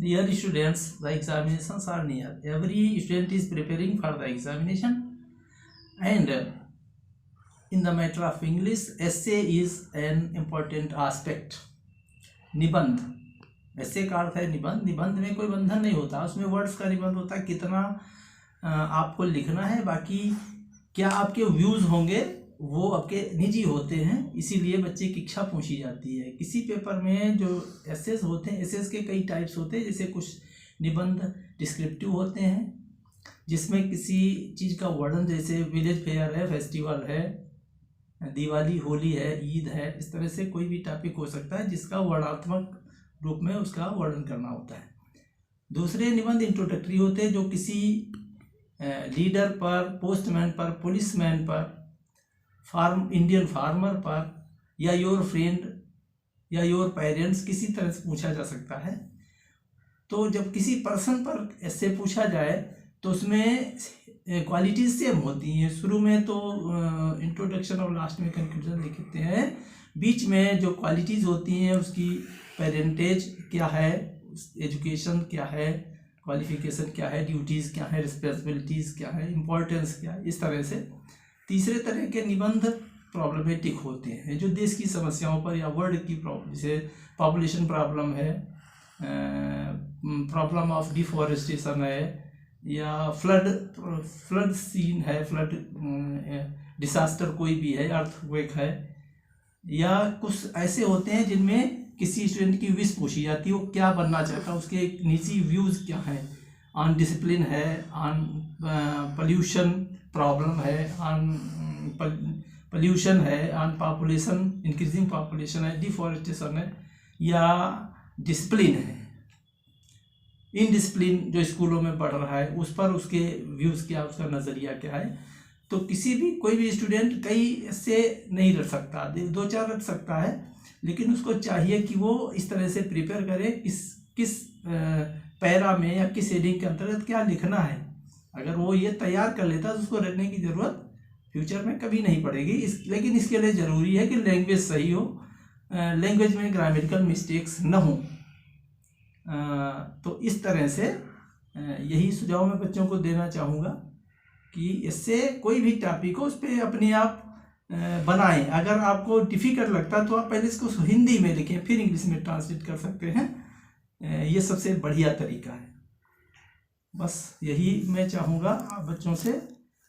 Dear students, the examinations are near. Every student is preparing for the examination, and in the matter of English, essay is an important aspect. निबंध, ऐसे का अर्थ है निबंध. निबंध में कोई बंधन नहीं होता, उसमें वर्ड्स का निबंध होता है. कितना आपको लिखना है, बाकी क्या आपके व्यूज होंगे वो आपके निजी होते हैं, इसीलिए बच्चे की इच्छा पूछी जाती है. किसी पेपर में जो एसेस होते हैं, एसेस के कई टाइप्स होते हैं. जैसे कुछ निबंध डिस्क्रिप्टिव होते हैं जिसमें किसी चीज़ का वर्णन, जैसे विलेज फेयर है, फेस्टिवल है, दिवाली, होली है, ईद है, इस तरह से कोई भी टॉपिक हो सकता है जिसका वर्णनात्मक रूप में उसका वर्णन करना होता है. दूसरे निबंध इंट्रोडक्टरी होते हैं जो किसी लीडर पर, पोस्टमैन पर, पुलिसमैन पर, इंडियन फार्मर पर, या योर फ्रेंड या योर पेरेंट्स, किसी तरह से पूछा जा सकता है. तो जब किसी पर्सन पर ऐसे पूछा जाए तो उसमें क्वालिटीज सेम होती हैं. शुरू में तो इंट्रोडक्शन और लास्ट में कंक्लूजन लिखते हैं. बीच में जो क्वालिटीज़ होती हैं उसकी पेरेंटेज क्या है, एजुकेशन क्या है, क्वालिफिकेशन क्या है, ड्यूटीज़ क्या है, रिस्पॉन्सिबिलिटीज़ क्या है, इम्पोर्टेंस क्या है, इस तरह से. तीसरे तरह के निबंध प्रॉब्लमेटिक होते हैं जो देश की समस्याओं पर या वर्ल्ड की प्रॉब्लम, जैसे पॉपुलेशन प्रॉब्लम है, प्रॉब्लम ऑफ डिफॉरेस्टेशन है, या फ्लड सीन है, फ्लड डिसास्टर कोई भी है, अर्थक्वेक है, या कुछ ऐसे होते हैं जिनमें किसी स्टूडेंट की विश पूछी जाती है, वो क्या बनना चाहता है, उसके निजी व्यूज़ क्या हैं. ऑन डिसिप्लिन है, ऑन पोल्यूशन प्रॉब्लम है, ऑन पोल्यूशन है, ऑन पॉपुलेशन, इंक्रीजिंग पॉपुलेशन है, डिफॉरेस्टेशन है, या डिसिप्लिन है, इनडिसिप्लिन जो स्कूलों में बढ़ रहा है उस पर उसके व्यूज़ क्या, उसका नज़रिया क्या है. तो कोई भी स्टूडेंट कई ऐसे नहीं रख सकता, 2-4 रख सकता है, लेकिन उसको चाहिए कि वो इस तरह से प्रिपेयर करे किस पैरा में या किस हेडिंग के अंतर्गत क्या लिखना है. अगर वो ये तैयार कर लेता तो उसको रखने की ज़रूरत फ्यूचर में कभी नहीं पड़ेगी. लेकिन इसके लिए ज़रूरी है कि लैंग्वेज सही हो, लैंग्वेज में ग्रामेटिकल मिस्टेक्स न हो. तो इस तरह से यही सुझाव मैं बच्चों को देना चाहूँगा कि इससे कोई भी टॉपिक हो उस पर अपने आप बनाएं. अगर आपको डिफ़िकल्ट लगता है तो आप पहले इसको हिंदी में लिखें, फिर इंग्लिश में ट्रांसलेट कर सकते हैं. ये सबसे बढ़िया तरीका है. बस यही मैं चाहूँगा आप बच्चों से.